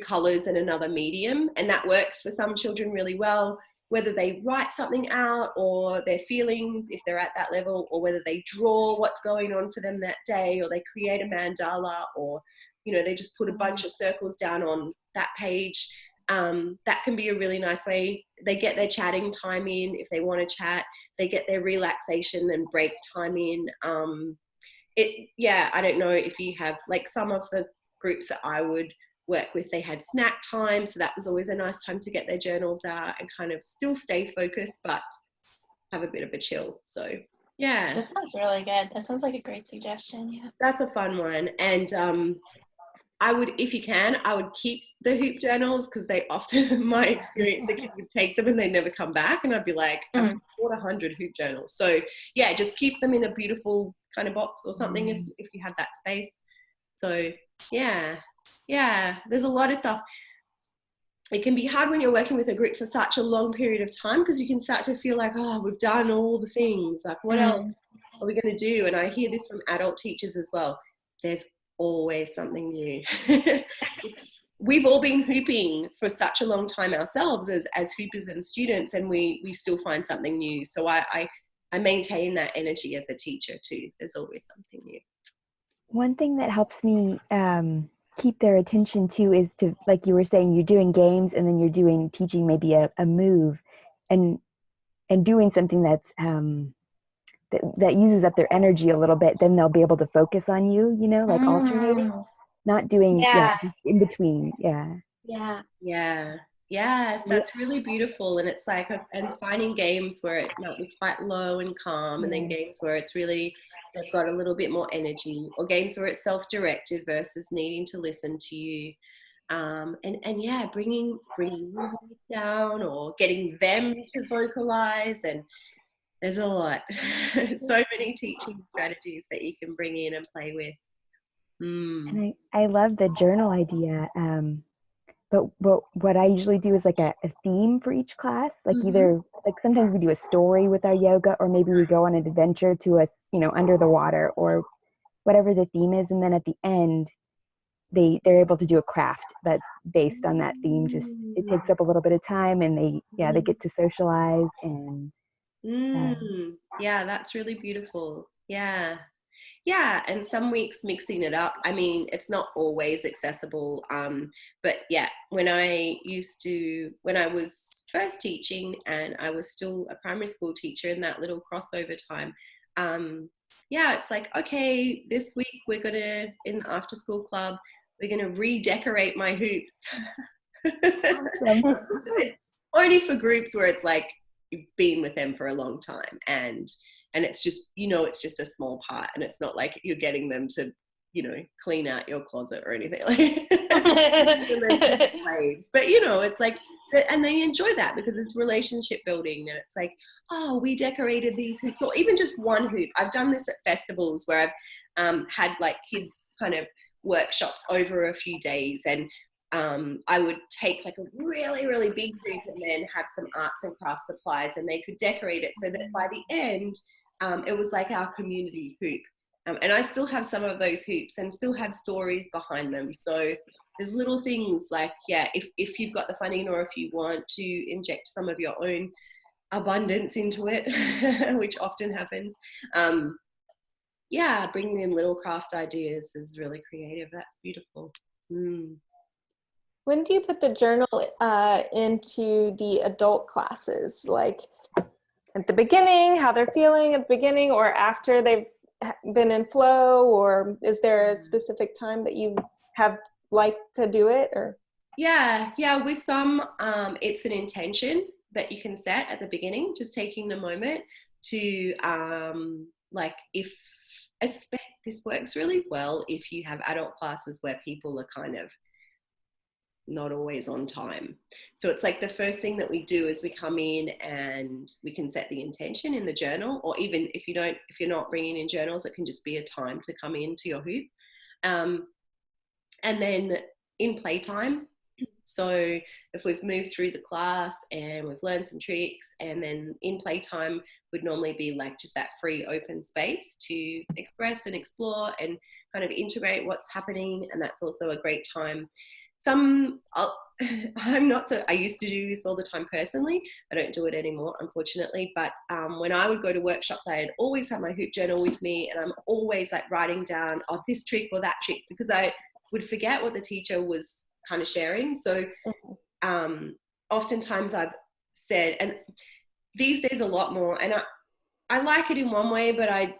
colors and another medium. And that works for some children really well, whether they write something out or their feelings, if they're at that level, or whether they draw what's going on for them that day, or they create a mandala, or, you know, they just put a bunch of circles down on that page. That can be a really nice way. They get their chatting time in if they want to chat. They get their relaxation and break time in. I don't know if you have, like, some of the groups that I would work with, they had snack time, so that was always a nice time to get their journals out and kind of still stay focused but have a bit of a chill. So yeah, that sounds really good. That sounds like a great suggestion. Yeah, that's a fun one. And I would, if you can, I would keep the hoop journals, because they often, in my experience, the kids would take them and they never come back, and I'd be like, I've bought 100 hoop journals. So yeah, just keep them in a beautiful kind of box or something if you have that space. So yeah, there's a lot of stuff. It can be hard when you're working with a group for such a long period of time, because you can start to feel like, oh, we've done all the things, like what else are we going to do? And I hear this from adult teachers as well. There's always something new. We've all been hooping for such a long time ourselves as hoopers and students, and we still find something new. So I maintain that energy as a teacher too. There's always something new. One thing that helps me keep their attention too is to, like you were saying, you're doing games and then you're teaching maybe a move, and doing something that's that uses up their energy a little bit. Then they'll be able to focus on you, like alternating, not doing in between. Yes, that's really beautiful. And it's like, and finding games where it might be quite low and calm, and then games where it's really, they've got a little bit more energy, or games where it's self-directed versus needing to listen to you. And yeah, bringing your voice down, or getting them to vocalize. And there's a lot, so many teaching strategies that you can bring in and play with. And I love the journal idea. But what I usually do is like a theme for each class. Like either, like sometimes we do a story with our yoga, or maybe we go on an adventure to under the water, or whatever the theme is. And then at the end, they're able to do a craft that's based on that theme. Just, it takes up a little bit of time, and they get to socialize. And yeah, that's really beautiful. Yeah, and some weeks mixing it up. I mean, it's not always accessible, but yeah, when I was first teaching and I was still a primary school teacher in that little crossover time, it's like, okay, this week we're gonna, in the after school club, we're gonna redecorate my hoops. Only for groups where it's like you've been with them for a long time, and it's just, it's just a small part, and it's not like you're getting them to, clean out your closet or anything like slaves. But, it's like, and they enjoy that because it's relationship building. And it's like, oh, we decorated these hoops, or even just one hoop. I've done this at festivals where I've had like kids kind of workshops over a few days, and I would take like a really, really big hoop and then have some arts and crafts supplies, and they could decorate it so that by the end, it was like our community hoop. And I still have some of those hoops and still have stories behind them. So there's little things like, if you've got the funding, or if you want to inject some of your own abundance into it, which often happens, bringing in little craft ideas is really creative. That's beautiful. When do you put the journal into the adult classes? Like at the beginning, how they're feeling at the beginning, or after they've been in flow, or is there a specific time that you have liked to do it? Or with some, it's an intention that you can set at the beginning, just taking a moment to this works really well if you have adult classes where people are kind of not always on time. So it's like the first thing that we do is we come in and we can set the intention in the journal, or even if you're not bringing in journals, it can just be a time to come into your hoop. And then in playtime, so if we've moved through the class and we've learned some tricks, and then in playtime would normally be like just that free open space to express and explore and kind of integrate what's happening. And that's also a great time. I used to do this all the time personally. I don't do it anymore, unfortunately. But when I would go to workshops, I always have my hoop journal with me, and I'm always like writing down, this trick or that trick, because I would forget what the teacher was kind of sharing. So oftentimes I've said, and these days a lot more, and I like it in one way, but I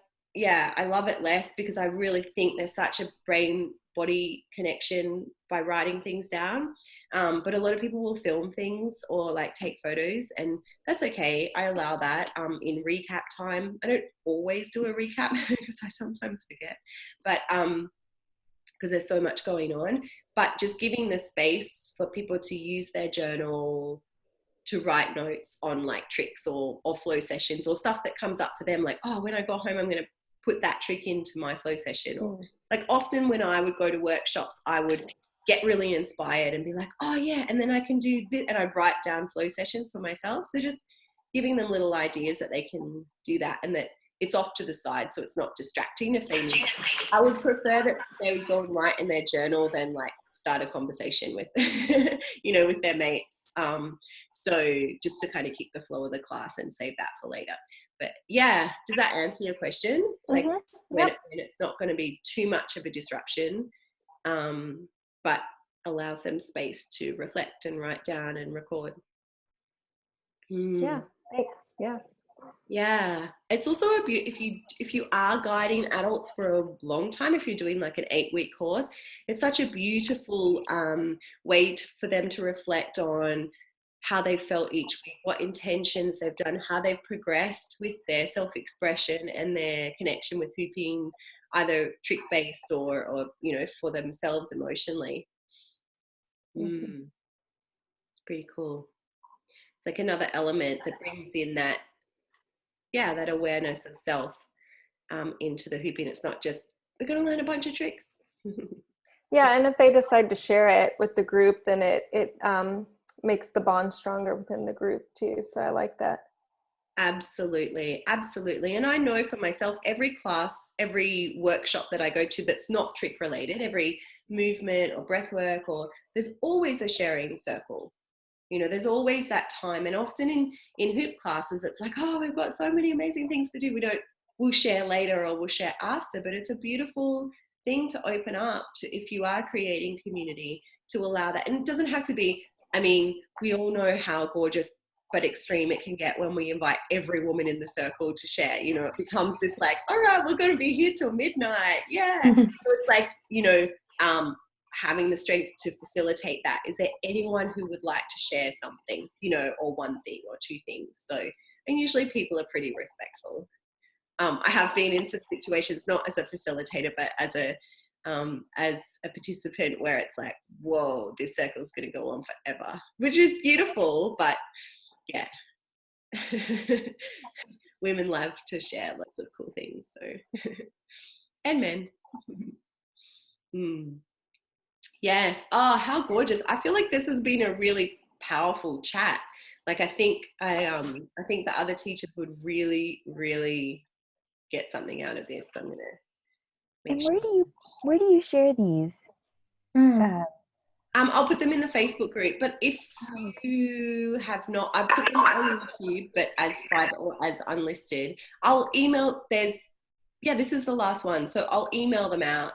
love it less, because I really think there's such a brain body connection by writing things down. But a lot of people will film things or like take photos, and that's okay. I allow that in recap time. I don't always do a recap because I sometimes forget, but because there's so much going on. But just giving the space for people to use their journal to write notes on like tricks or flow sessions, or stuff that comes up for them, like, when I go home, I'm going to put that trick into my flow session. Or like often when I would go to workshops, I would get really inspired and be like, and then I can do this, and I'd write down flow sessions for myself. So just giving them little ideas that they can do that, and that it's off to the side, so it's not distracting if they need. I would prefer that they would go and write in their journal than like start a conversation with, with their mates. So just to kind of keep the flow of the class and save that for later. But does that answer your question? It's like when it's not going to be too much of a disruption. but allows them space to reflect and write down and record. Yeah, thanks. Yeah, it's also a if you are guiding adults for a long time, if you're doing like an 8-week course, it's such a beautiful way for them to reflect on how they felt each week, what intentions they've done, how they've progressed with their self-expression and their connection with hooping, either trick-based or you know, for themselves emotionally. It's pretty cool. It's like another element that brings in that, yeah, that awareness of self into the hooping. It's not just, we're going to learn a bunch of tricks. Yeah, and if they decide to share it with the group, then it makes the bond stronger within the group too. So I like that. Absolutely, absolutely. And I know for myself, every class, every workshop that I go to that's not trick related, every movement or breath work, or there's always a sharing circle. You know, there's always that time. And often in hoop classes, it's like, oh, we've got so many amazing things to do. We'll share later or we'll share after, but it's a beautiful thing to open up to, if you are creating community, to allow that. And it doesn't have to be, I mean, we all know how gorgeous but extreme it can get when we invite every woman in the circle to share. You know, it becomes this like, all right, we're going to be here till midnight. Yeah. So it's like, you know, having the strength to facilitate that. Is there anyone who would like to share something, you know, or one thing or two things? So, and usually people are pretty respectful. I have been in some situations, not as a facilitator, but as a participant, where it's like, whoa, this circle's going to go on forever, which is beautiful. But yeah, women love to share lots of cool things. So, and men. Yes. Oh, how gorgeous. I feel like this has been a really powerful chat. Like, I think the other teachers would really, really get something out of this. So I'm going to And where do you share these? I'll put them in the Facebook group, but if you have not, I put them on YouTube, but as private or as unlisted. I'll email, this is the last one. So I'll email them out,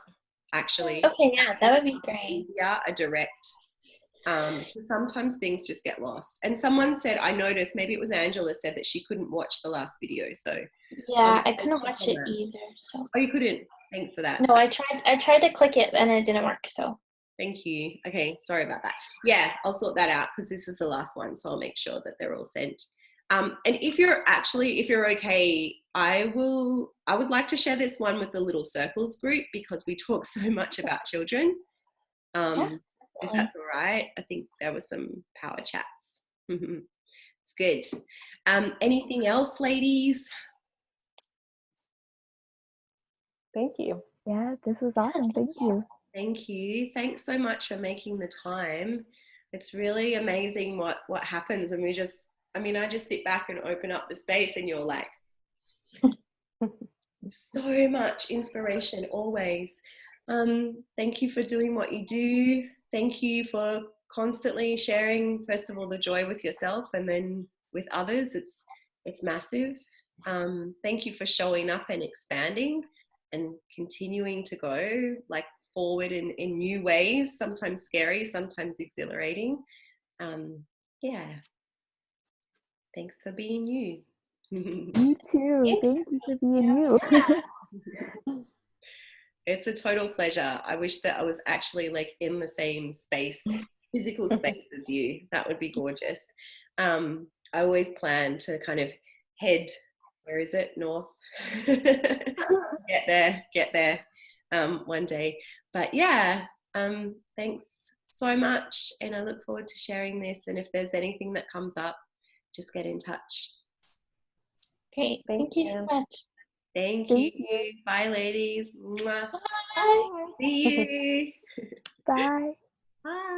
actually. Okay, yeah, that would be great. Yeah, a direct. Sometimes things just get lost. And someone said, I noticed, maybe it was Angela, said that she couldn't watch the last video. So yeah, I couldn't watch it either. So. Oh, you couldn't? Thanks for that. No, I tried to click it and it didn't work. So. Thank you. Okay, sorry about that. Yeah, I'll sort that out because this is the last one, so I'll make sure that they're all sent. And if you're okay, I would like to share this one with the Little Circles group, because we talk so much about children. If that's all right. I think there were some power chats. It's good. Anything else, ladies? Thank you. Yeah, this was awesome. Thank you. Thank you. Thanks so much for making the time. It's really amazing what happens when I just sit back and open up the space and you're like, so much inspiration always. Thank you for doing what you do. Thank you for constantly sharing, first of all, the joy with yourself and then with others. It's massive. Thank you for showing up and expanding and continuing to go like forward in new ways, sometimes scary, sometimes exhilarating. Yeah. Thanks for being you. You too. Thank you for being you. It's a total pleasure. I wish that I was actually like in the same space, physical space as you. That would be gorgeous. I always plan to kind of head, where is it? North. Get there one day. But yeah, thanks so much. And I look forward to sharing this. And if there's anything that comes up, just get in touch. Great. Thank you so much. Thank you. Bye, ladies. Bye. See you. Bye. Bye.